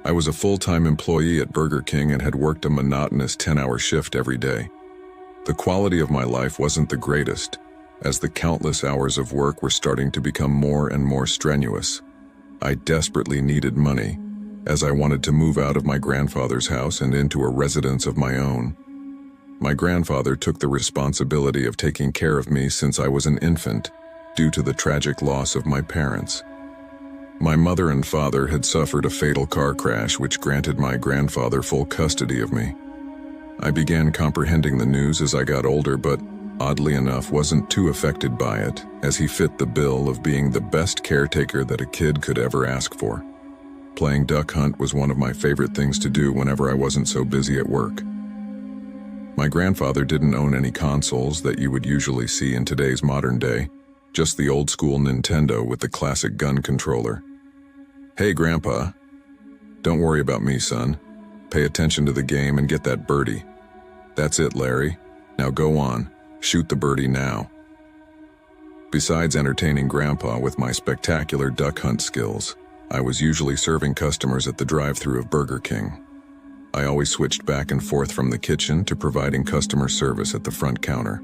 I was a full-time employee at Burger King and had worked a monotonous 10-hour shift every day. The quality of my life wasn't the greatest, as the countless hours of work were starting to become more and more strenuous. I desperately needed money, as I wanted to move out of my grandfather's house and into a residence of my own. My grandfather took the responsibility of taking care of me since I was an infant, due to the tragic loss of my parents. My mother and father had suffered a fatal car crash which granted my grandfather full custody of me. I began comprehending the news as I got older, but oddly enough wasn't too affected by it, as he fit the bill of being the best caretaker that a kid could ever ask for. Playing duck hunt was one of my favorite things to do whenever I wasn't so busy at work. My grandfather didn't own any consoles that you would usually see in today's modern day, just the old school Nintendo with the classic gun controller. "Hey, Grandpa. Don't worry about me, son. Pay attention to the game and get that birdie. That's it, Larry. Now go on. Shoot the birdie now." Besides entertaining Grandpa with my spectacular duck hunt skills, I was usually serving customers at the drive-thru of Burger King. I always switched back and forth from the kitchen to providing customer service at the front counter.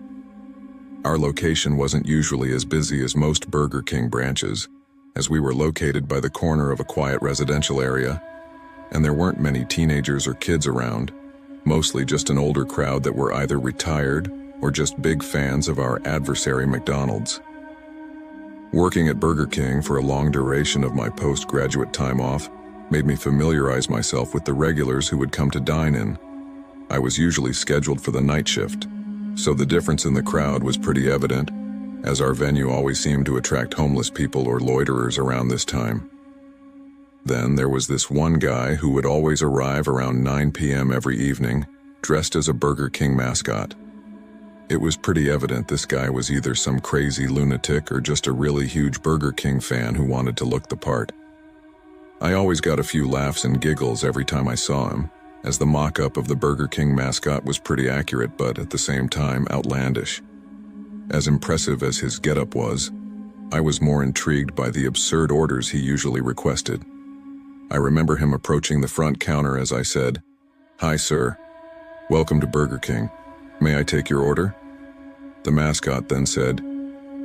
Our location wasn't usually as busy as most Burger King branches, as we were located by the corner of a quiet residential area, and there weren't many teenagers or kids around, mostly just an older crowd that were either retired or just big fans of our adversary McDonald's. Working at Burger King for a long duration of my postgraduate time off made me familiarize myself with the regulars who would come to dine in. I was usually scheduled for the night shift, so the difference in the crowd was pretty evident, as our venue always seemed to attract homeless people or loiterers around this time. Then there was this one guy who would always arrive around 9 p.m. every evening, dressed as a Burger King mascot. It was pretty evident this guy was either some crazy lunatic or just a really huge Burger King fan who wanted to look the part. I always got a few laughs and giggles every time I saw him, as the mock-up of the Burger King mascot was pretty accurate but at the same time outlandish. As impressive as his getup was, I was more intrigued by the absurd orders he usually requested. I remember him approaching the front counter as I said, "Hi, sir. Welcome to Burger King. May I take your order?" The mascot then said,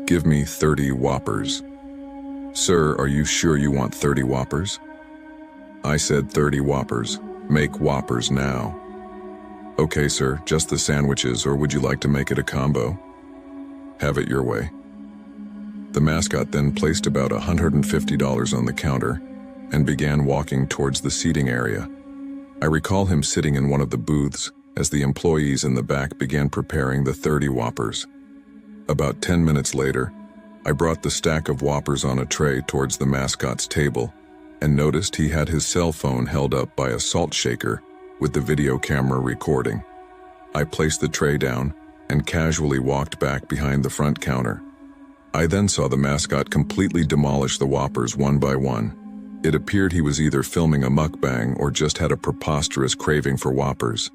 "Give me 30 Whoppers." "Sir, are you sure you want 30 Whoppers?" I said 30 Whoppers. Make Whoppers now. "Okay, sir, just the sandwiches, or would you like to make it a combo?" "Have it your way." The mascot then placed about $150 on the counter and began walking towards the seating area. I recall him sitting in one of the booths as the employees in the back began preparing the 30 Whoppers. About 10 minutes later, I brought the stack of Whoppers on a tray towards the mascot's table and noticed he had his cell phone held up by a salt shaker with the video camera recording. I placed the tray down and casually walked back behind the front counter. I then saw the mascot completely demolish the Whoppers one by one. It appeared he was either filming a mukbang or just had a preposterous craving for Whoppers.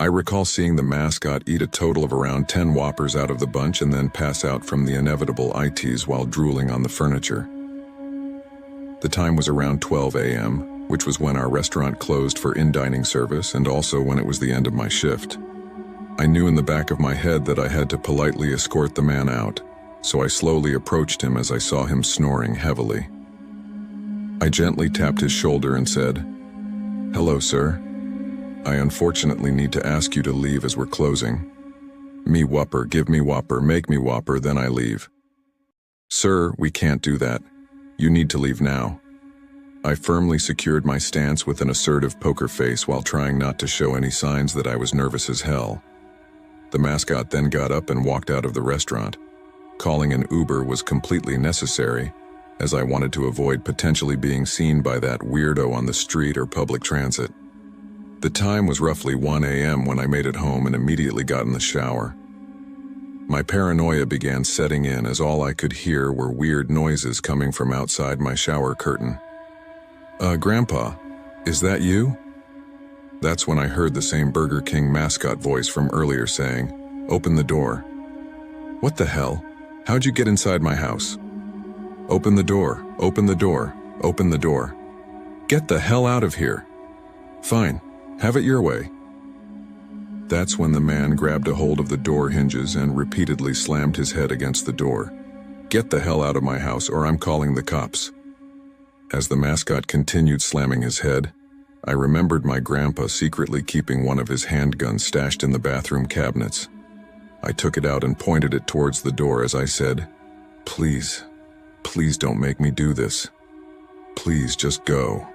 I recall seeing the mascot eat a total of around 10 Whoppers out of the bunch and then pass out from the inevitable ITs while drooling on the furniture. The time was around 12 a.m., which was when our restaurant closed for in-dining service and also when it was the end of my shift. I knew in the back of my head that I had to politely escort the man out, so I slowly approached him as I saw him snoring heavily. I gently tapped his shoulder and said, "Hello, sir. I unfortunately need to ask you to leave as we're closing. Me Whopper, give me Whopper, make me Whopper, then I leave." "Sir, we can't do that. You need to leave now." I firmly secured my stance with an assertive poker face while trying not to show any signs that I was nervous as hell. The mascot then got up and walked out of the restaurant. Calling an Uber was completely necessary, as I wanted to avoid potentially being seen by that weirdo on the street or public transit. The time was roughly 1 a.m. when I made it home and immediately got in the shower. My paranoia began setting in as all I could hear were weird noises coming from outside my shower curtain. Grandpa, is that you?" That's when I heard the same Burger King mascot voice from earlier saying, "Open the door." "What the hell? How'd you get inside my house?" "Open the door, open the door, open the door." "Get the hell out of here. Fine, have it your way. That's when the man grabbed a hold of the door hinges and repeatedly slammed his head against the door. Get the hell out of my house or I'm calling the cops. As the mascot continued slamming his head, I remembered my grandpa secretly keeping one of his handguns stashed in the bathroom cabinets. I took it out and pointed it towards the door as I said, "Please, please don't make me do this. Please just go."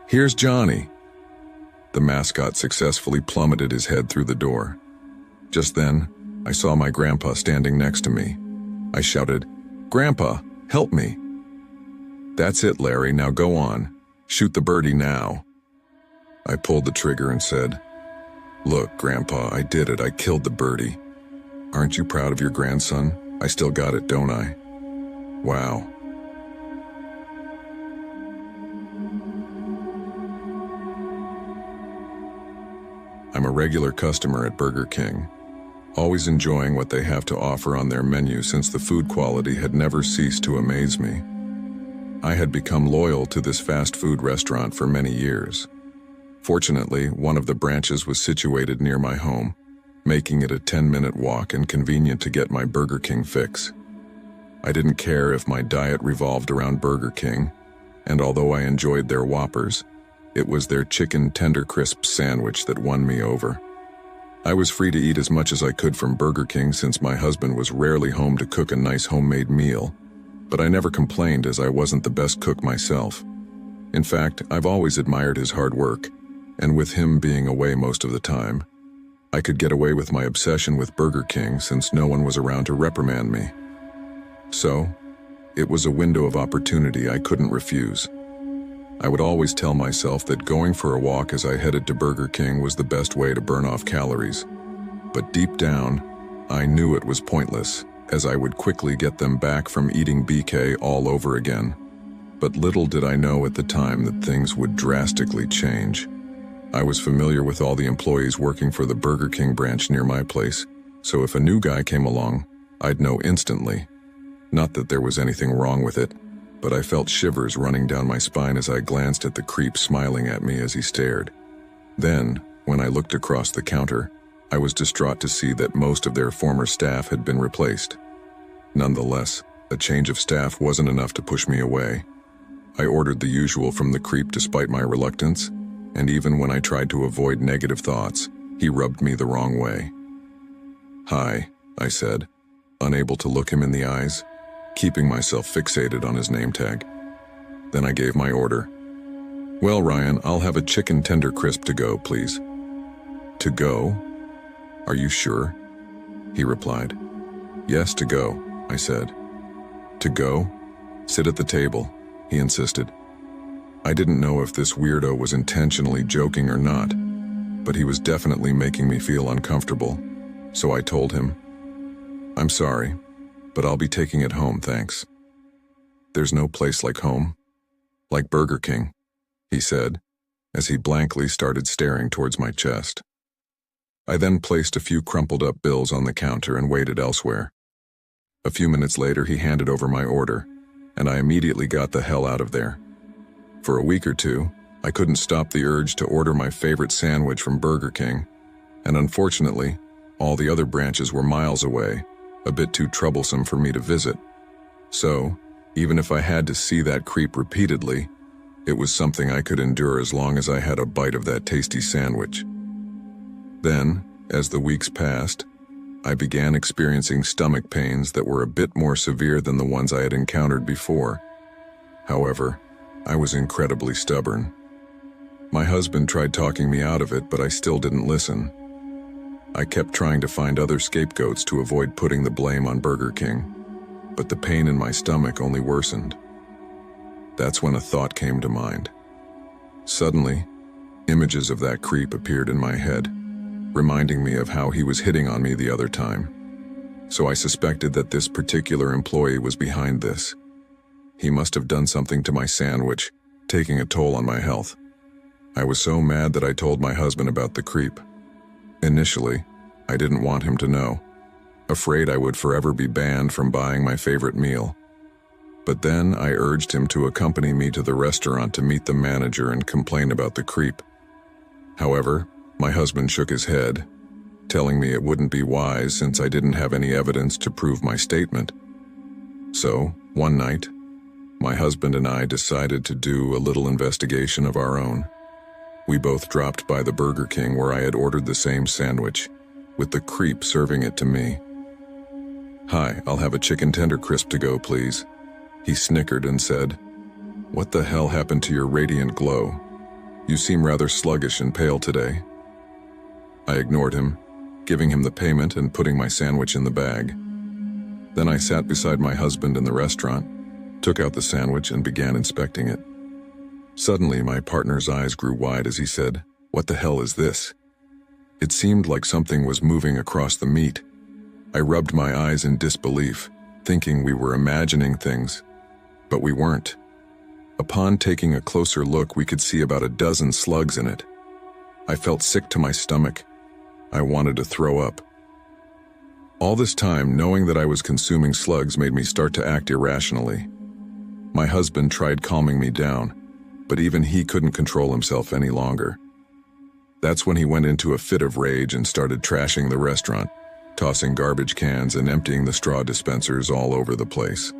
"Here's Johnny." The mascot successfully plummeted his head through the door. Just then, I saw my grandpa standing next to me. I shouted, "Grandpa, help me." "That's it, Larry, now go on. Shoot the birdie now." I pulled the trigger and said, "Look, Grandpa, I did it. I killed the birdie. Aren't you proud of your grandson? I still got it, don't I?" Wow. I'm a regular customer at Burger King, always enjoying what they have to offer on their menu since the food quality had never ceased to amaze me. I had become loyal to this fast food restaurant for many years. Fortunately, one of the branches was situated near my home, making it a 10-minute walk and convenient to get my Burger King fix. I didn't care if my diet revolved around Burger King, and although I enjoyed their Whoppers, it was their Chicken TenderCrisp sandwich that won me over. I was free to eat as much as I could from Burger King since my husband was rarely home to cook a nice homemade meal, but I never complained as I wasn't the best cook myself. In fact, I've always admired his hard work, and with him being away most of the time, I could get away with my obsession with Burger King since no one was around to reprimand me. So, it was a window of opportunity I couldn't refuse. I would always tell myself that going for a walk as I headed to Burger King was the best way to burn off calories. But deep down, I knew it was pointless, as I would quickly get them back from eating BK all over again. But little did I know at the time that things would drastically change. I was familiar with all the employees working for the Burger King branch near my place, so if a new guy came along, I'd know instantly. Not that there was anything wrong with it, but I felt shivers running down my spine as I glanced at the creep smiling at me as he stared. Then, when I looked across the counter, I was distraught to see that most of their former staff had been replaced. Nonetheless, a change of staff wasn't enough to push me away. I ordered the usual from the creep despite my reluctance, and even when I tried to avoid negative thoughts, he rubbed me the wrong way. "Hi," I said, unable to look him in the eyes, keeping myself fixated on his name tag. Then I gave my order. "Well, Ryan, I'll have a Chicken TenderCrisp to go, please." "To go? Are you sure?" he replied. "Yes, to go," I said. "To go? Sit at the table," he insisted. I didn't know if this weirdo was intentionally joking or not, but he was definitely making me feel uncomfortable, so I told him, "I'm sorry, but I'll be taking it home, thanks." "There's no place like home. Like Burger King," he said, as he blankly started staring towards my chest. I then placed a few crumpled up bills on the counter and waited elsewhere. A few minutes later, he handed over my order, and I immediately got the hell out of there. For a week or two, I couldn't stop the urge to order my favorite sandwich from Burger King, and unfortunately, all the other branches were miles away, a bit too troublesome for me to visit. So, even if I had to see that creep repeatedly, it was something I could endure as long as I had a bite of that tasty sandwich. Then, as the weeks passed, I began experiencing stomach pains that were a bit more severe than the ones I had encountered before. However, I was incredibly stubborn. My husband tried talking me out of it, but I still didn't listen. I kept trying to find other scapegoats to avoid putting the blame on Burger King, but the pain in my stomach only worsened. That's when a thought came to mind. Suddenly, images of that creep appeared in my head, reminding me of how he was hitting on me the other time. So I suspected that this particular employee was behind this. He must have done something to my sandwich, taking a toll on my health. I was so mad that I told my husband about the creep. Initially, I didn't want him to know, afraid I would forever be banned from buying my favorite meal. But then I urged him to accompany me to the restaurant to meet the manager and complain about the creep, However, my husband shook his head, telling me it wouldn't be wise since I didn't have any evidence to prove my statement. So, one night, my husband and I decided to do a little investigation of our own. We both dropped by the Burger King where I had ordered the same sandwich, with the creep serving it to me. "Hi, I'll have a chicken TenderCrisp to go, please." He snickered and said, "What the hell happened to your radiant glow? You seem rather sluggish and pale today." I ignored him, giving him the payment and putting my sandwich in the bag. Then I sat beside my husband in the restaurant, took out the sandwich and began inspecting it. Suddenly, my partner's eyes grew wide as he said, "What the hell is this?" It seemed like something was moving across the meat. I rubbed my eyes in disbelief, thinking we were imagining things, but we weren't. Upon taking a closer look, we could see about a dozen slugs in it. I felt sick to my stomach. I wanted to throw up. All this time, knowing that I was consuming slugs made me start to act irrationally. My husband tried calming me down, but even he couldn't control himself any longer. That's when he went into a fit of rage and started trashing the restaurant, tossing garbage cans and emptying the straw dispensers all over the place.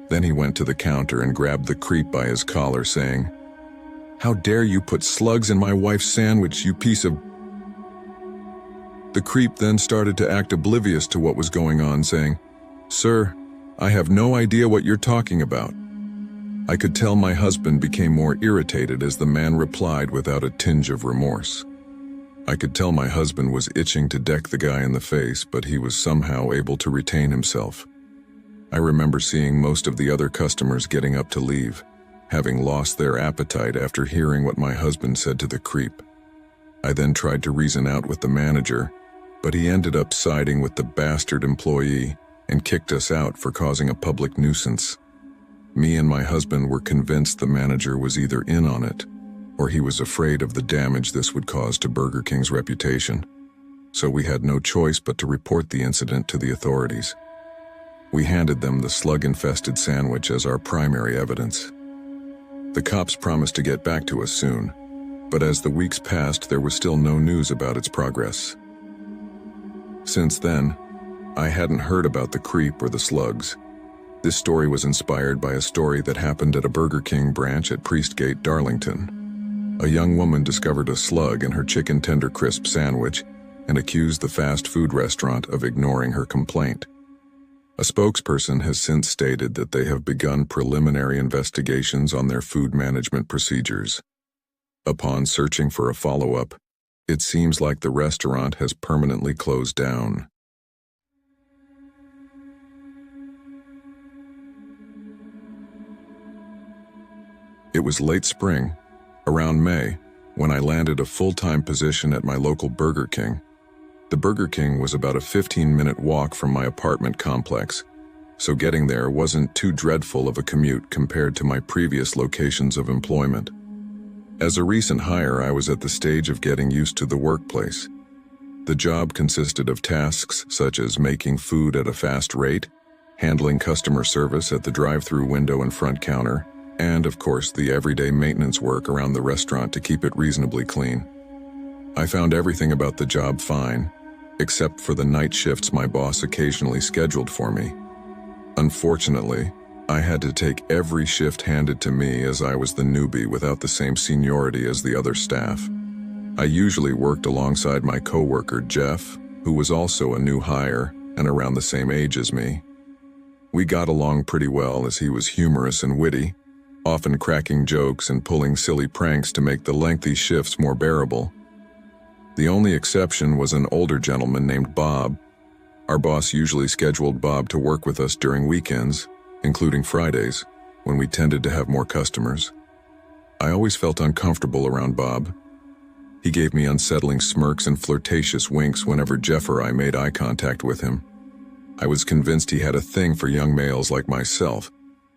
Then he went to the counter and grabbed the creep by his collar, saying, "How dare you put slugs in my wife's sandwich, you piece of..." The creep then started to act oblivious to what was going on, saying, "Sir, I have no idea what you're talking about." I could tell my husband became more irritated as the man replied without a tinge of remorse. I could tell my husband was itching to deck the guy in the face, but he was somehow able to retain himself. I remember seeing most of the other customers getting up to leave, having lost their appetite after hearing what my husband said to the creep. I then tried to reason out with the manager, but he ended up siding with the bastard employee and kicked us out for causing a public nuisance. Me and my husband were convinced the manager was either in on it, or he was afraid of the damage this would cause to Burger King's reputation. So we had no choice but to report the incident to the authorities. We handed them the slug-infested sandwich as our primary evidence. The cops promised to get back to us soon, but as the weeks passed, there was still no news about its progress. Since then, I hadn't heard about the creep or the slugs. This story was inspired by a story that happened at a Burger King branch at Priestgate, Darlington. A young woman discovered a slug in her Chicken TenderCrisp sandwich and accused the fast food restaurant of ignoring her complaint. A spokesperson has since stated that they have begun preliminary investigations on their food management procedures. Upon searching for a follow-up, it seems like the restaurant has permanently closed down. It was late spring, around May, when I landed a full-time position at my local Burger King. The Burger King was about a 15-minute walk from my apartment complex, so getting there wasn't too dreadful of a commute compared to my previous locations of employment. As a recent hire, I was at the stage of getting used to the workplace. The job consisted of tasks such as making food at a fast rate, handling customer service at the drive-through window and front counter, and, of course, the everyday maintenance work around the restaurant to keep it reasonably clean. I found everything about the job fine, except for the night shifts my boss occasionally scheduled for me. Unfortunately, I had to take every shift handed to me as I was the newbie without the same seniority as the other staff. I usually worked alongside my coworker Jeff, who was also a new hire and around the same age as me. We got along pretty well as he was humorous and witty, often cracking jokes and pulling silly pranks to make the lengthy shifts more bearable. The only exception was an older gentleman named Bob. Our boss usually scheduled Bob to work with us during weekends, including Fridays, when we tended to have more customers. I always felt uncomfortable around Bob. He gave me unsettling smirks and flirtatious winks whenever Jeff or I made eye contact with him. I was convinced he had a thing for young males like myself,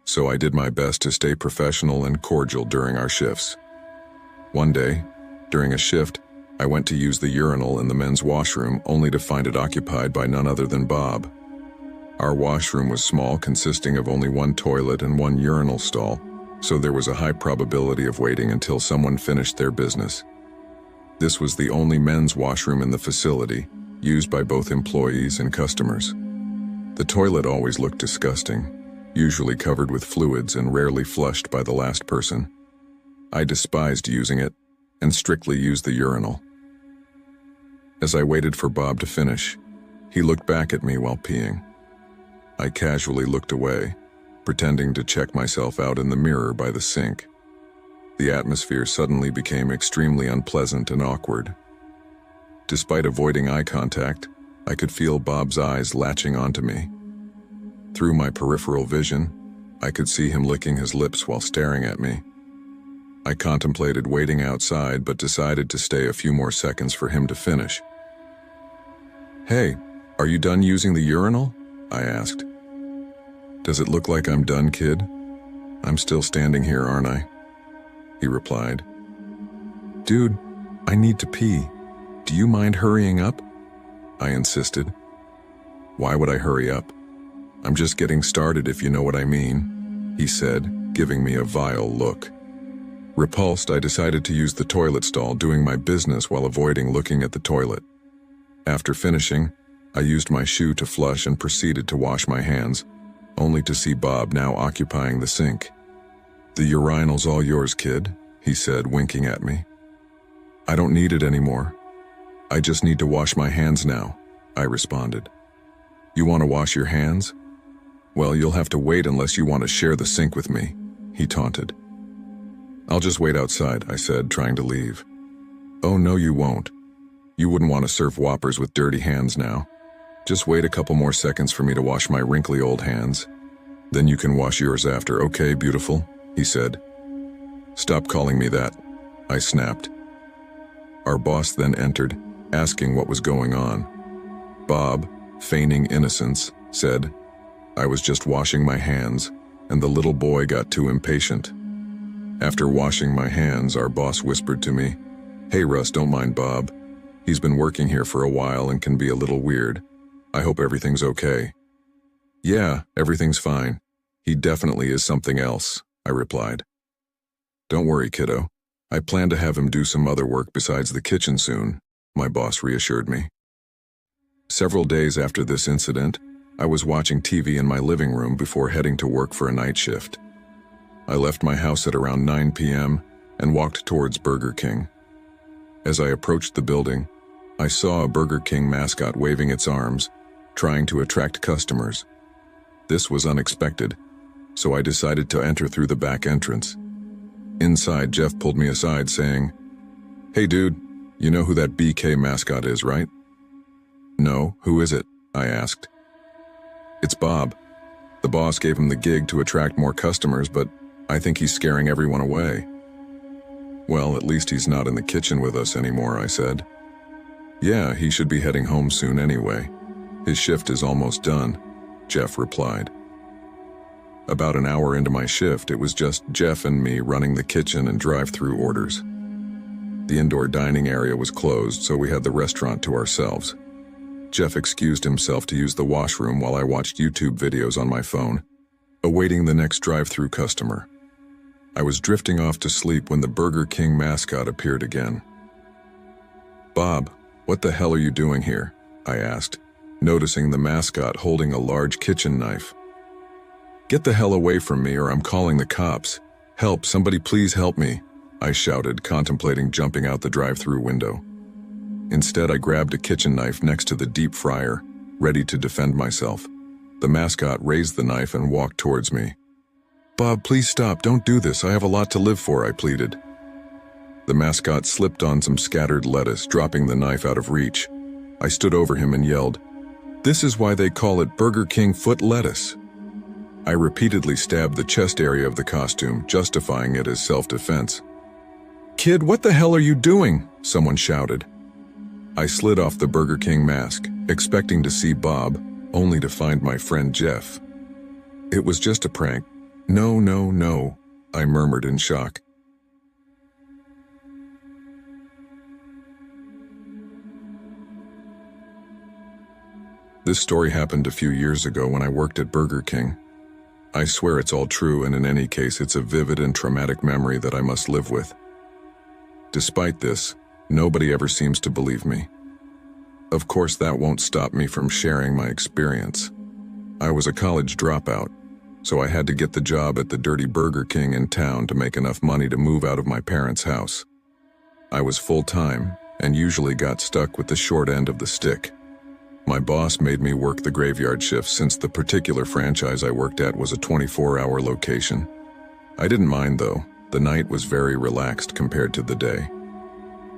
so I did my best to stay professional and cordial during our shifts. One day, during a shift, I went to use the urinal in the men's washroom only to find it occupied by none other than Bob. Our washroom was small, consisting of only one toilet and one urinal stall, so there was a high probability of waiting until someone finished their business. This was the only men's washroom in the facility, used by both employees and customers. The toilet always looked disgusting, usually covered with fluids and rarely flushed by the last person. I despised using it and strictly used the urinal. As I waited for Bob to finish, he looked back at me while peeing. I casually looked away, pretending to check myself out in the mirror by the sink. The atmosphere suddenly became extremely unpleasant and awkward. Despite avoiding eye contact, I could feel Bob's eyes latching onto me. Through my peripheral vision, I could see him licking his lips while staring at me. I contemplated waiting outside but decided to stay a few more seconds for him to finish. "Hey, are you done using the urinal?" I asked. "Does it look like I'm done, kid? I'm still standing here, aren't I?" He replied. "Dude, I need to pee. Do you mind hurrying up?" I insisted. "Why would I hurry up? I'm just getting started, if you know what I mean," he said, giving me a vile look. Repulsed, I decided to use the toilet stall, doing my business while avoiding looking at the toilet. After finishing, I used my shoe to flush and proceeded to wash my hands, only to see Bob now occupying the sink. "The urinal's all yours, kid," he said, winking at me. "I don't need it anymore. I just need to wash my hands now," I responded. "You want to wash your hands? Well, you'll have to wait unless you want to share the sink with me," he taunted. "I'll just wait outside," I said, trying to leave. "Oh, no, you won't. You wouldn't want to serve Whoppers with dirty hands now. Just wait a couple more seconds for me to wash my wrinkly old hands. Then you can wash yours after, okay, beautiful?" he said. "Stop calling me that," I snapped. Our boss then entered, asking what was going on. Bob, feigning innocence, said, "I was just washing my hands, and the little boy got too impatient." After washing my hands, our boss whispered to me, "Hey Russ, don't mind Bob. He's been working here for a while and can be a little weird. I hope everything's okay." "Yeah, everything's fine. He definitely is something else," I replied. "Don't worry, kiddo. I plan to have him do some other work besides the kitchen soon," my boss reassured me. Several days after this incident, I was watching TV in my living room before heading to work for a night shift. I left my house at around 9 p.m. and walked towards Burger King. As I approached the building, I saw a Burger King mascot waving its arms, trying to attract customers. This was unexpected, so I decided to enter through the back entrance. Inside, Jeff pulled me aside, saying, "Hey dude, you know who that BK mascot is, right?" "No, who is it?" I asked. "It's Bob. The boss gave him the gig to attract more customers, but I think he's scaring everyone away." "Well, at least he's not in the kitchen with us anymore," I said. "Yeah, he should be heading home soon anyway. His shift is almost done," Jeff replied. About an hour into my shift, it was just Jeff and me running the kitchen and drive-through orders. The indoor dining area was closed, so we had the restaurant to ourselves. Jeff excused himself to use the washroom while I watched YouTube videos on my phone, awaiting the next drive-through customer. I was drifting off to sleep when the Burger King mascot appeared again. "Bob, what the hell are you doing here?" I asked, noticing the mascot holding a large kitchen knife. "Get the hell away from me or I'm calling the cops. Help, somebody please help me," I shouted, contemplating jumping out the drive-through window. Instead, I grabbed a kitchen knife next to the deep fryer, ready to defend myself. The mascot raised the knife and walked towards me. "Bob, please stop, don't do this, I have a lot to live for," I pleaded. The mascot slipped on some scattered lettuce, dropping the knife out of reach. I stood over him and yelled, "This is why they call it Burger King foot lettuce." I repeatedly stabbed the chest area of the costume, justifying it as self-defense. "Kid, what the hell are you doing?" someone shouted. I slid off the Burger King mask, expecting to see Bob, only to find my friend Jeff. "It was just a prank." No, no, no," I murmured in shock. This story happened a few years ago when I worked at Burger King. I swear it's all true, and in any case, it's a vivid and traumatic memory that I must live with. Despite this, Nobody ever seems to believe me. Of course, that won't stop me from sharing my experience. I was a college dropout, so I had to get the job at the dirty Burger King in town to make enough money to move out of my parents' house. I was full-time and usually got stuck with the short end of the stick. My boss made me work the graveyard shift since the particular franchise I worked at was a 24-hour location. I didn't mind though. The night was very relaxed compared to the day.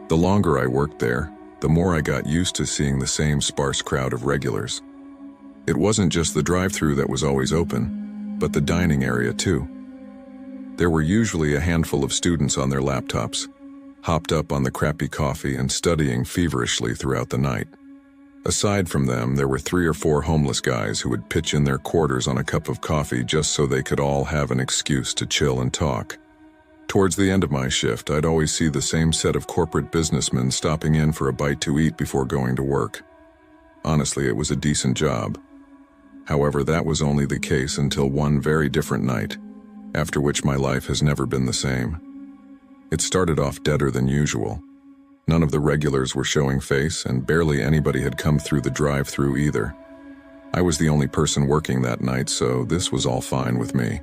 The longer I worked there, the more I got used to seeing the same sparse crowd of regulars. It wasn't just the drive-thru that was always open, but the dining area too. There were usually a handful of students on their laptops, hopped up on the crappy coffee and studying feverishly throughout the night. Aside from them, there were 3 or 4 homeless guys who would pitch in their quarters on a cup of coffee just so they could all have an excuse to chill and talk. Towards the end of my shift, I'd always see the same set of corporate businessmen stopping in for a bite to eat before going to work. Honestly, it was a decent job. However, that was only the case until one very different night, after which my life has never been the same. It started off deader than usual. None of the regulars were showing face, and barely anybody had come through the drive-thru either. I was the only person working that night, so this was all fine with me.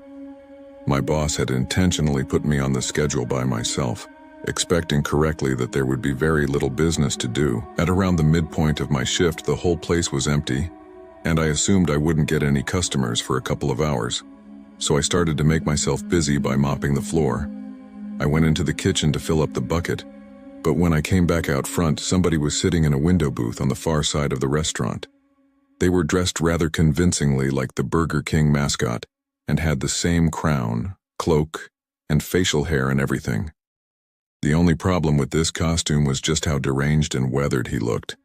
My boss had intentionally put me on the schedule by myself, expecting correctly that there would be very little business to do. At around the midpoint of my shift, the whole place was empty, and I assumed I wouldn't get any customers for a couple of hours. So I started to make myself busy by mopping the floor. I went into the kitchen to fill up the bucket, but when I came back out front, somebody was sitting in a window booth on the far side of the restaurant. They were dressed rather convincingly like the Burger King mascot and had the same crown, cloak, and facial hair and everything. The only problem with this costume was just how deranged and weathered he looked.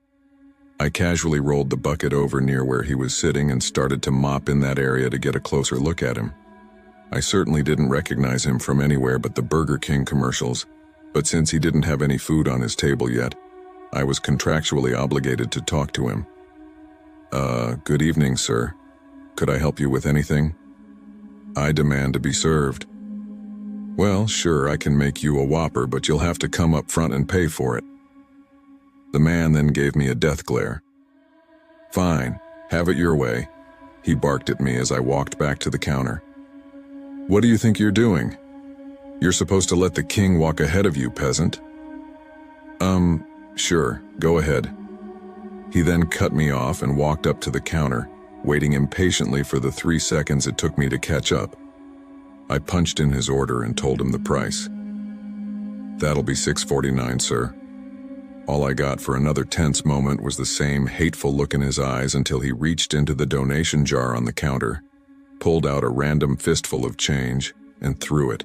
I casually rolled the bucket over near where he was sitting and started to mop in that area to get a closer look at him. I certainly didn't recognize him from anywhere but the Burger King commercials, but since he didn't have any food on his table yet, I was contractually obligated to talk to him. Good evening, sir. Could I help you with anything? I demand to be served. Well, sure, I can make you a Whopper, but you'll have to come up front and pay for it. The man then gave me a death glare. Fine, have it your way, he barked at me as I walked back to the counter. What do you think you're doing? You're supposed to let the king walk ahead of you, peasant. Sure, go ahead. He then cut me off and walked up to the counter, waiting impatiently for the 3 seconds it took me to catch up. I punched in his order and told him the price. That'll be $6.49, sir. All I got for another tense moment was the same hateful look in his eyes until he reached into the donation jar on the counter, pulled out a random fistful of change, and threw it.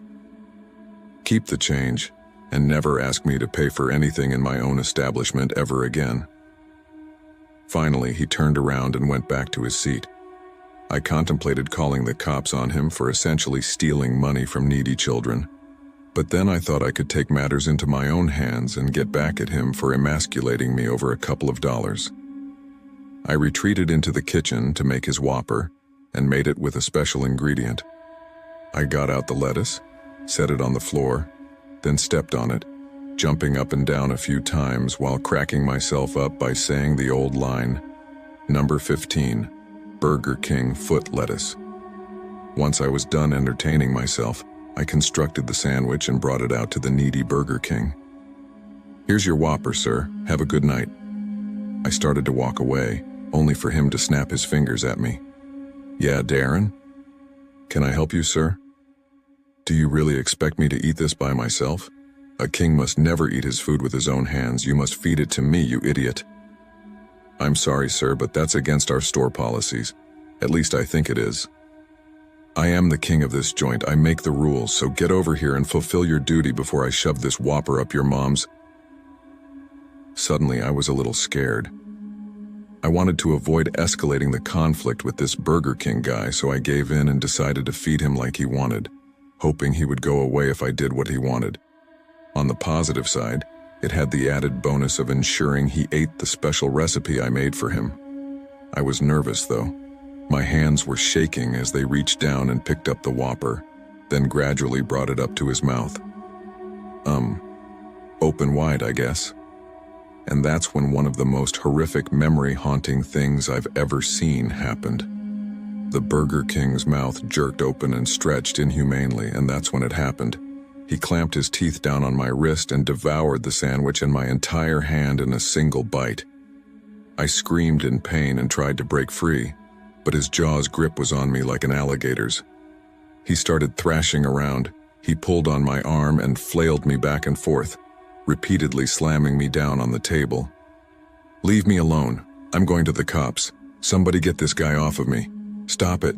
Keep the change, and never ask me to pay for anything in my own establishment ever again. Finally, he turned around and went back to his seat. I contemplated calling the cops on him for essentially stealing money from needy children, but then I thought I could take matters into my own hands and get back at him for emasculating me over a couple of dollars. I retreated into the kitchen to make his Whopper and made it with a special ingredient. I got out the lettuce, set it on the floor, then stepped on it, jumping up and down a few times while cracking myself up by saying the old line, "Number 15, Burger King foot lettuce." Once I was done entertaining myself, I constructed the sandwich and brought it out to the needy Burger King. "Here's your Whopper, sir. Have a good night." I started to walk away, only for him to snap his fingers at me. "Yeah, Darren? Can I help you, sir? Do you really expect me to eat this by myself? A king must never eat his food with his own hands. You must feed it to me, you idiot." "I'm sorry, sir, but that's against our store policies. At least I think it is. I am the king of this joint. I make the rules, so get over here and fulfill your duty before I shove this Whopper up your mom's." Suddenly, I was a little scared. I wanted to avoid escalating the conflict with this Burger King guy, so I gave in and decided to feed him like he wanted, hoping he would go away if I did what he wanted. On the positive side, it had the added bonus of ensuring he ate the special recipe I made for him. I was nervous, though. My hands were shaking as they reached down and picked up the Whopper, then gradually brought it up to his mouth. Open wide, I guess. And that's when one of the most horrific memory-haunting things I've ever seen happened. The Burger King's mouth jerked open and stretched inhumanely, and that's when it happened. He clamped his teeth down on my wrist and devoured the sandwich and my entire hand in a single bite. I screamed in pain and tried to break free, but his jaw's grip was on me like an alligator's. He started thrashing around. He pulled on my arm and flailed me back and forth, repeatedly slamming me down on the table. "Leave me alone. I'm going to the cops. Somebody get this guy off of me. Stop it."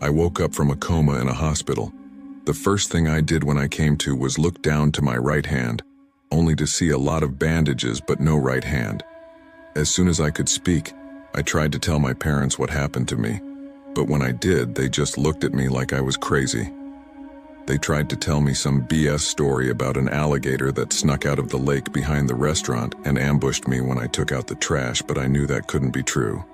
I woke up from a coma in a hospital. The first thing I did when I came to was look down to my right hand, only to see a lot of bandages but no right hand. As soon as I could speak, I tried to tell my parents what happened to me, but when I did, they just looked at me like I was crazy. They tried to tell me some BS story about an alligator that snuck out of the lake behind the restaurant and ambushed me when I took out the trash, but I knew that couldn't be true.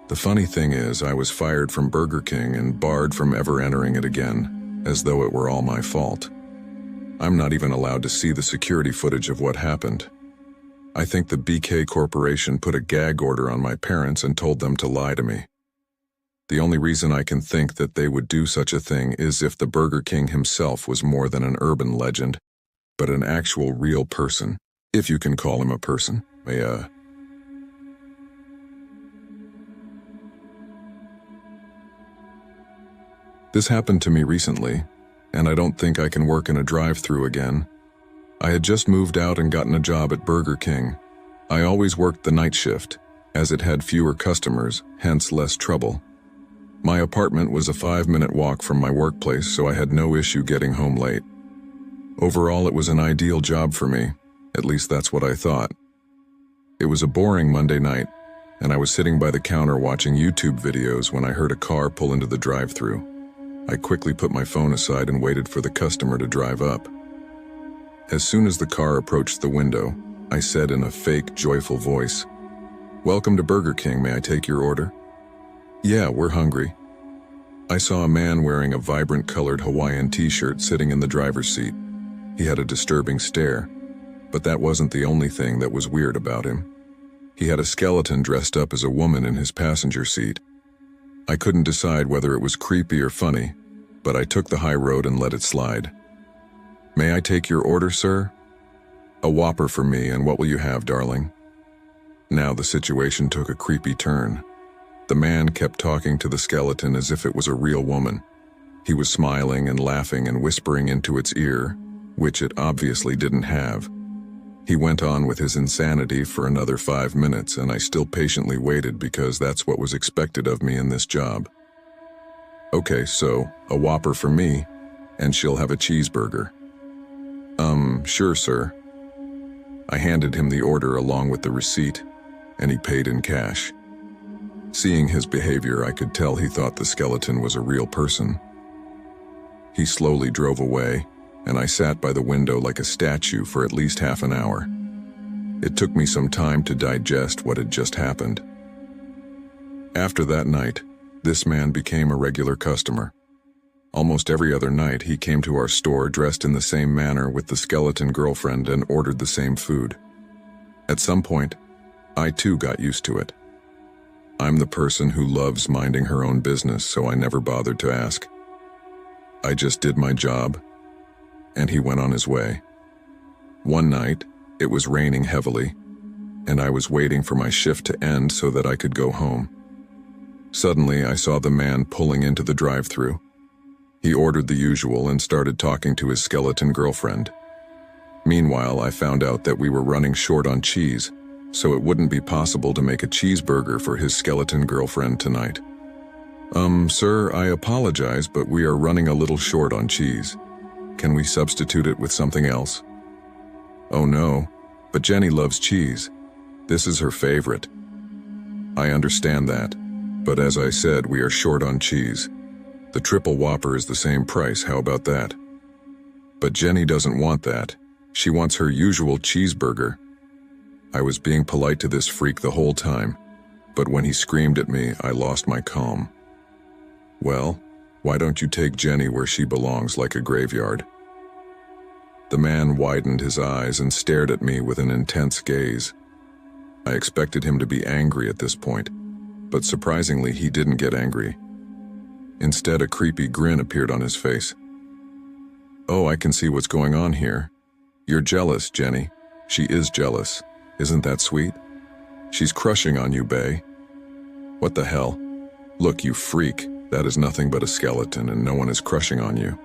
The funny thing is, I was fired from Burger King and barred from ever entering it again, as though it were all my fault. I'm not even allowed to see the security footage of what happened. I think the BK Corporation put a gag order on my parents and told them to lie to me. The only reason I can think that they would do such a thing is if the Burger King himself was more than an urban legend, but an actual real person, if you can call him a person. This happened to me recently, and I don't think I can work in a drive-thru again. I had just moved out and gotten a job at Burger King. I always worked the night shift, as it had fewer customers, hence less trouble. My apartment was a 5-minute walk from my workplace, so I had no issue getting home late. Overall, it was an ideal job for me, at least that's what I thought. It was a boring Monday night, and I was sitting by the counter watching YouTube videos when I heard a car pull into the drive-thru. I quickly put my phone aside and waited for the customer to drive up. As soon as the car approached the window, I said in a fake, joyful voice, "Welcome to Burger King, may I take your order?" "Yeah, we're hungry." I saw a man wearing a vibrant colored Hawaiian t-shirt sitting in the driver's seat. He had a disturbing stare, but that wasn't the only thing that was weird about him. He had a skeleton dressed up as a woman in his passenger seat. I couldn't decide whether it was creepy or funny, but I took the high road and let it slide. "May I take your order, sir?" "A Whopper for me, and what will you have, darling?" Now the situation took a creepy turn. The man kept talking to the skeleton as if it was a real woman. He was smiling and laughing and whispering into its ear, which it obviously didn't have. He went on with his insanity for another 5 minutes, and I still patiently waited because that's what was expected of me in this job. "Okay, so a Whopper for me, and she'll have a cheeseburger." Sure, sir." I handed him the order along with the receipt, and he paid in cash. Seeing his behavior, I could tell he thought the skeleton was a real person. He slowly drove away, and I sat by the window like a statue for at least half an hour. It took me some time to digest what had just happened. After that night, this man became a regular customer. Almost every other night, he came to our store dressed in the same manner with the skeleton girlfriend and ordered the same food. At some point, I too got used to it. I'm the person who loves minding her own business, so I never bothered to ask. I just did my job, and he went on his way. One night, it was raining heavily, and I was waiting for my shift to end so that I could go home. Suddenly, I saw the man pulling into the drive-thru. He ordered the usual and started talking to his skeleton girlfriend. Meanwhile, I found out that we were running short on cheese, so it wouldn't be possible to make a cheeseburger for his skeleton girlfriend tonight. Sir, I apologize, but we are running a little short on cheese. Can we substitute it with something else?" "Oh no, but Jenny loves cheese. This is her favorite." "I understand that, but as I said, we are short on cheese. The triple Whopper is the same price, how about that?" "But Jenny doesn't want that. She wants her usual cheeseburger." I was being polite to this freak the whole time, but when he screamed at me, I lost my calm. "Well, why don't you take Jenny where she belongs, like a graveyard?" The man widened his eyes and stared at me with an intense gaze. I expected him to be angry at this point, but surprisingly he didn't get angry. Instead, a creepy grin appeared on his face. "Oh, I can see what's going on here. You're jealous, Jenny. She is jealous. Isn't that sweet? She's crushing on you, bae." "What the hell? Look, you freak, that is nothing but a skeleton and no one is crushing on you.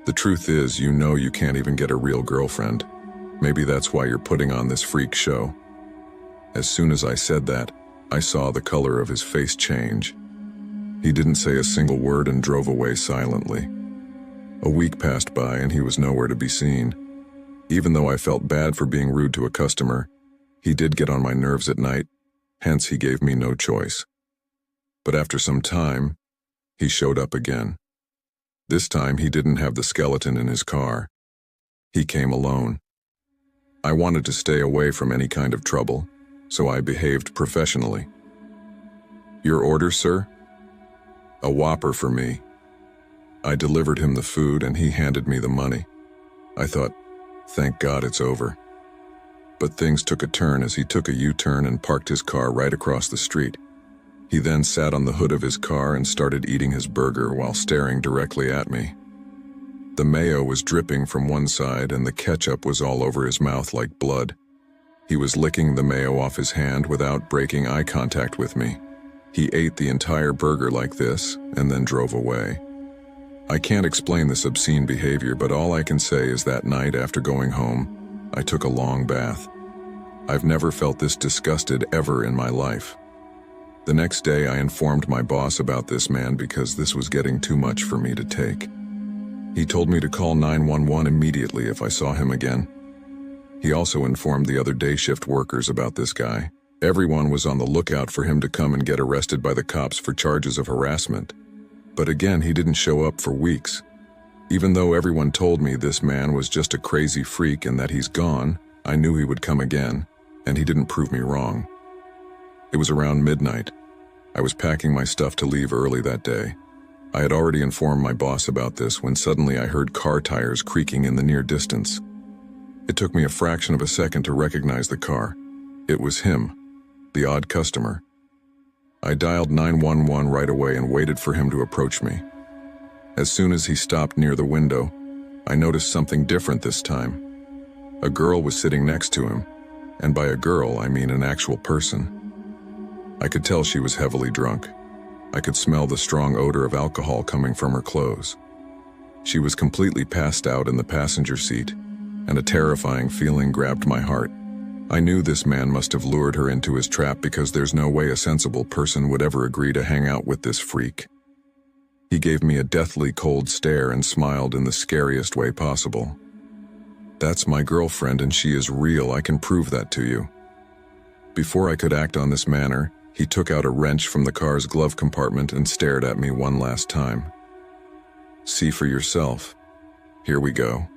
The truth is, you know you can't even get a real girlfriend. Maybe that's why you're putting on this freak show." As soon as I said that, I saw the color of his face change. He didn't say a single word and drove away silently. A week passed by and he was nowhere to be seen. Even though I felt bad for being rude to a customer, he did get on my nerves at night, hence he gave me no choice. But after some time, he showed up again. This time he didn't have the skeleton in his car. He came alone. I wanted to stay away from any kind of trouble, so I behaved professionally. "Your order, sir?" "A Whopper for me." I delivered him the food and he handed me the money. I thought, thank God it's over. But things took a turn as he took a U-turn and parked his car right across the street. He then sat on the hood of his car and started eating his burger while staring directly at me. The mayo was dripping from one side and the ketchup was all over his mouth like blood. He was licking the mayo off his hand without breaking eye contact with me. He ate the entire burger like this and then drove away. I can't explain this obscene behavior, but all I can say is that night after going home, I took a long bath. I've never felt this disgusted ever in my life. The next day I informed my boss about this man because this was getting too much for me to take. He told me to call 911 immediately if I saw him again. He also informed the other day shift workers about this guy. Everyone was on the lookout for him to come and get arrested by the cops for charges of harassment. But again, he didn't show up for weeks. Even though everyone told me this man was just a crazy freak and that he's gone, I knew he would come again, and he didn't prove me wrong. It was around midnight. I was packing my stuff to leave early that day. I had already informed my boss about this when suddenly I heard car tires creaking in the near distance. It took me a fraction of a second to recognize the car. It was him, the odd customer. I dialed 911 right away and waited for him to approach me. As soon as he stopped near the window, I noticed something different this time. A girl was sitting next to him, and by a girl I mean an actual person. I could tell she was heavily drunk. I could smell the strong odor of alcohol coming from her clothes. She was completely passed out in the passenger seat, and a terrifying feeling grabbed my heart. I knew this man must have lured her into his trap because there's no way a sensible person would ever agree to hang out with this freak. He gave me a deathly cold stare and smiled in the scariest way possible. "That's my girlfriend and she is real, I can prove that to you." Before I could act on this manner, he took out a wrench from the car's glove compartment and stared at me one last time. "See for yourself. Here we go."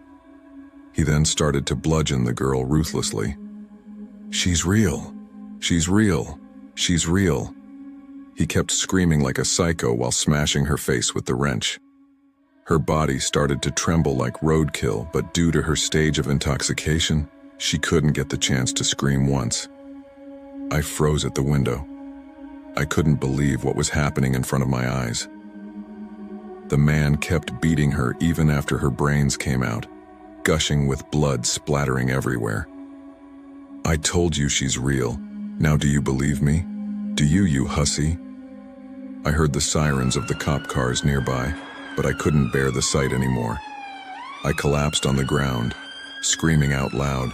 He then started to bludgeon the girl ruthlessly. "She's real. She's real. She's real." He kept screaming like a psycho while smashing her face with the wrench. Her body started to tremble like roadkill, but due to her stage of intoxication, she couldn't get the chance to scream once. I froze at the window. I couldn't believe what was happening in front of my eyes. The man kept beating her even after her brains came out, gushing with blood splattering everywhere. "I told you she's real. Now do you believe me? Do you, you hussy?" I heard the sirens of the cop cars nearby, but I couldn't bear the sight anymore. I collapsed on the ground, screaming out loud.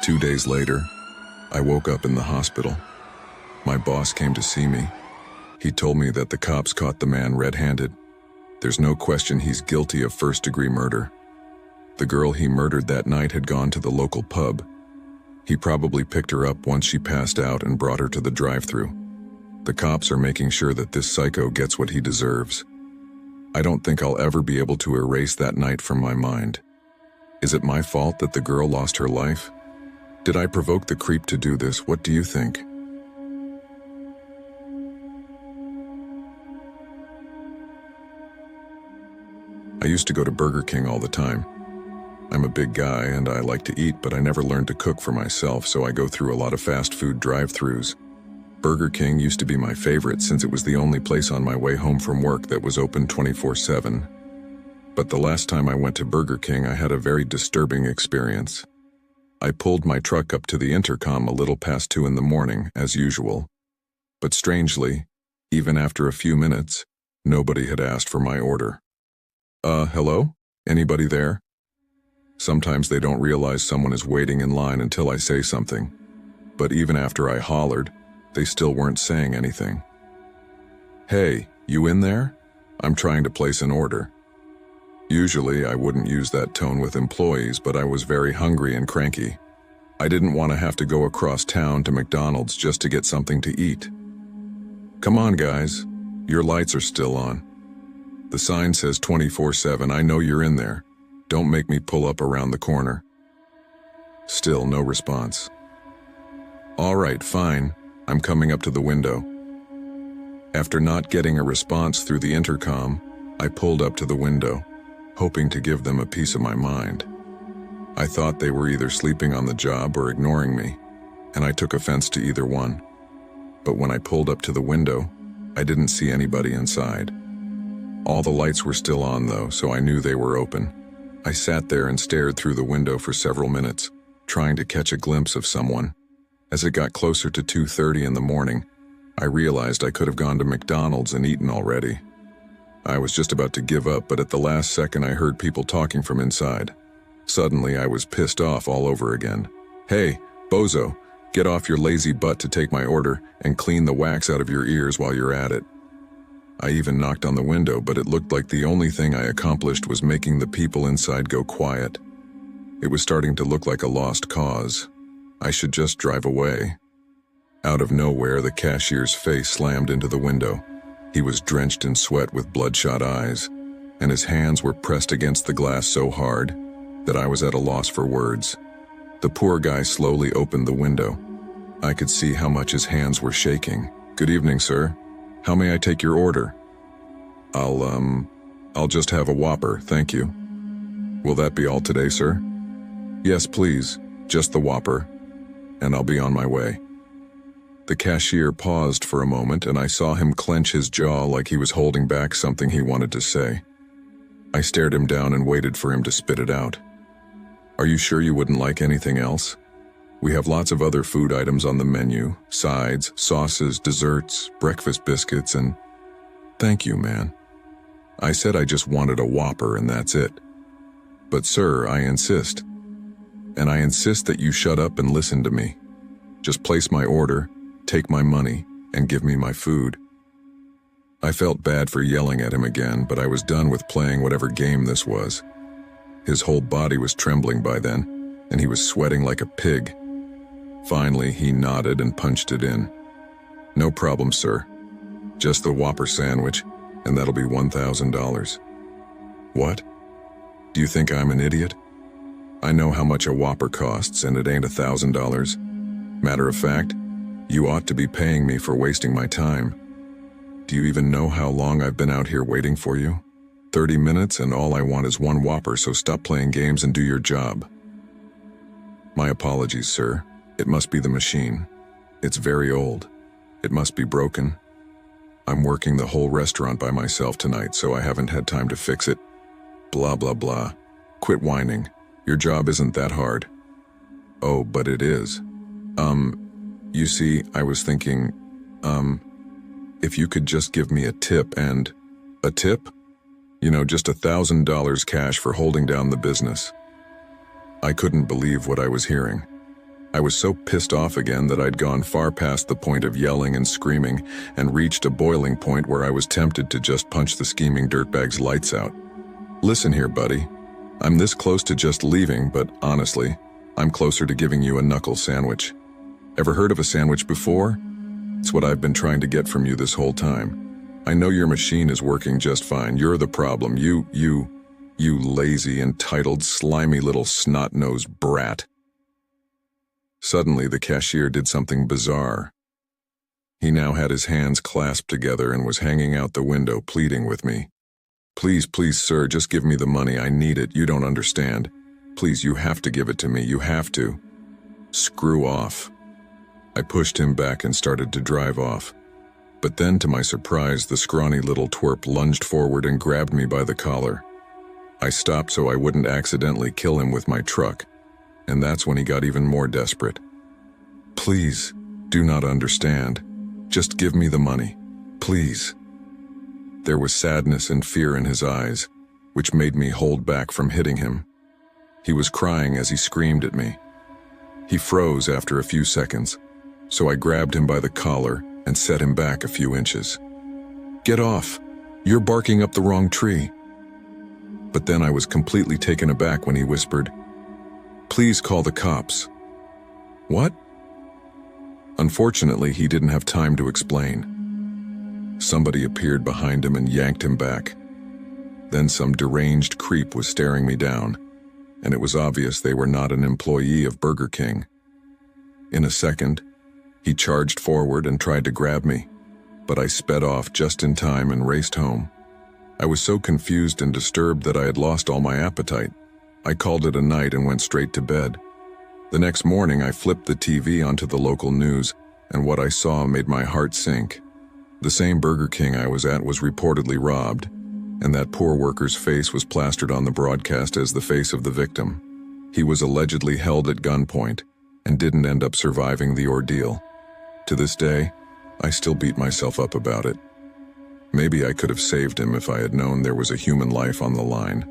2 days later, I woke up in the hospital. My boss came to see me. He told me that the cops caught the man red-handed. There's no question he's guilty of first-degree murder. The girl he murdered that night had gone to the local pub. He probably picked her up once she passed out and brought her to the drive-thru. The cops are making sure that this psycho gets what he deserves. I don't think I'll ever be able to erase that night from my mind. Is it my fault that the girl lost her life? Did I provoke the creep to do this? What do you think? I used to go to Burger King all the time. I'm a big guy and I like to eat, but I never learned to cook for myself, so I go through a lot of fast food drive-thrus. Burger King used to be my favorite since it was the only place on my way home from work that was open 24/7. But the last time I went to Burger King, I had a very disturbing experience. I pulled my truck up to the intercom a little past 2 in the morning, as usual. But strangely, even after a few minutes, nobody had asked for my order. Hello? Anybody there? Sometimes they don't realize someone is waiting in line until I say something. But even after I hollered, they still weren't saying anything. Hey, you in there? I'm trying to place an order. Usually, I wouldn't use that tone with employees, but I was very hungry and cranky. I didn't want to have to go across town to McDonald's just to get something to eat. Come on, guys. Your lights are still on. The sign says 24/7. I know you're in there. Don't make me pull up around the corner. Still no response. All right, fine. I'm coming up to the window. After not getting a response through the intercom, I pulled up to the window, hoping to give them a piece of my mind. I thought they were either sleeping on the job or ignoring me, and I took offense to either one. But when I pulled up to the window, I didn't see anybody inside. All the lights were still on though, so I knew they were open. I sat there and stared through the window for several minutes, trying to catch a glimpse of someone. As it got closer to 2:30 in the morning, I realized I could have gone to McDonald's and eaten already. I was just about to give up, but at the last second I heard people talking from inside. Suddenly I was pissed off all over again. Hey, bozo, get off your lazy butt to take my order and clean the wax out of your ears while you're at it. I even knocked on the window, but it looked like the only thing I accomplished was making the people inside go quiet. It was starting to look like a lost cause. I should just drive away. Out of nowhere, the cashier's face slammed into the window. He was drenched in sweat with bloodshot eyes, and his hands were pressed against the glass so hard that I was at a loss for words. The poor guy slowly opened the window. I could see how much his hands were shaking. Good evening, sir. How may I take your order? I'll just have a Whopper, thank you. Will that be all today, sir? Yes, please, just the Whopper, and I'll be on my way. The cashier paused for a moment, and I saw him clench his jaw like he was holding back something he wanted to say. I stared him down and waited for him to spit it out. Are you sure you wouldn't like anything else? We have lots of other food items on the menu, sides, sauces, desserts, breakfast biscuits, and... Thank you, man. I said I just wanted a Whopper and that's it. But sir, I insist. And I insist that you shut up and listen to me. Just place my order, take my money, and give me my food. I felt bad for yelling at him again, but I was done with playing whatever game this was. His whole body was trembling by then, and he was sweating like a pig. Finally, he nodded and punched it in. No problem, sir. Just the Whopper sandwich, and that'll be $1,000. What? Do you think I'm an idiot? I know how much a Whopper costs, and it ain't $1,000. Matter of fact, you ought to be paying me for wasting my time. Do you even know how long I've been out here waiting for you? 30 minutes, and all I want is one Whopper, so stop playing games and do your job. My apologies, sir. It must be the machine. It's very old. It must be broken. I'm working the whole restaurant by myself tonight, so I haven't had time to fix it. Blah, blah, blah. Quit whining. Your job isn't that hard. Oh, but it is. You see, I was thinking, if you could just give me a tip and... A tip? You know, just $1,000 cash for holding down the business. I couldn't believe what I was hearing. I was so pissed off again that I'd gone far past the point of yelling and screaming and reached a boiling point where I was tempted to just punch the scheming dirtbag's lights out. Listen here, buddy. I'm this close to just leaving, but honestly, I'm closer to giving you a knuckle sandwich. Ever heard of a sandwich before? It's what I've been trying to get from you this whole time. I know your machine is working just fine. You're the problem. You lazy, entitled, slimy little snot-nosed brat. Suddenly, the cashier did something bizarre. He now had his hands clasped together and was hanging out the window, pleading with me. Please, please, sir, just give me the money. I need it. You don't understand. Please, you have to give it to me, you have to. Screw off. I pushed him back and started to drive off. But then, to my surprise, the scrawny little twerp lunged forward and grabbed me by the collar. I stopped so I wouldn't accidentally kill him with my truck, and that's when he got even more desperate. Please, do not understand. Just give me the money, please. There was sadness and fear in his eyes, which made me hold back from hitting him. He was crying as he screamed at me. He froze after a few seconds, so I grabbed him by the collar and set him back a few inches. Get off! You're barking up the wrong tree. But then I was completely taken aback when he whispered, Please call the cops. What? Unfortunately, he didn't have time to explain. Somebody appeared behind him and yanked him back. Then some deranged creep was staring me down, and it was obvious they were not an employee of Burger King. In a second, he charged forward and tried to grab me, but I sped off just in time and raced home. I was so confused and disturbed that I had lost all my appetite. I called it a night and went straight to bed. The next morning, I flipped the TV onto the local news, and what I saw made my heart sink. The same Burger King I was at was reportedly robbed, and that poor worker's face was plastered on the broadcast as the face of the victim. He was allegedly held at gunpoint and didn't end up surviving the ordeal. To this day, I still beat myself up about it. Maybe I could have saved him if I had known there was a human life on the line.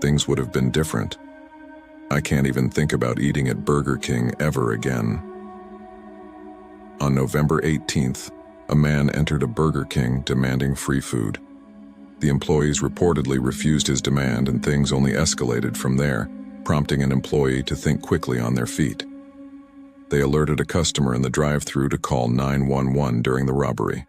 Things would have been different. I can't even think about eating at Burger King ever again. On November 18th, a man entered a Burger King demanding free food. The employees reportedly refused his demand, and things only escalated from there, prompting an employee to think quickly on their feet. They alerted a customer in the drive-thru to call 911 during the robbery.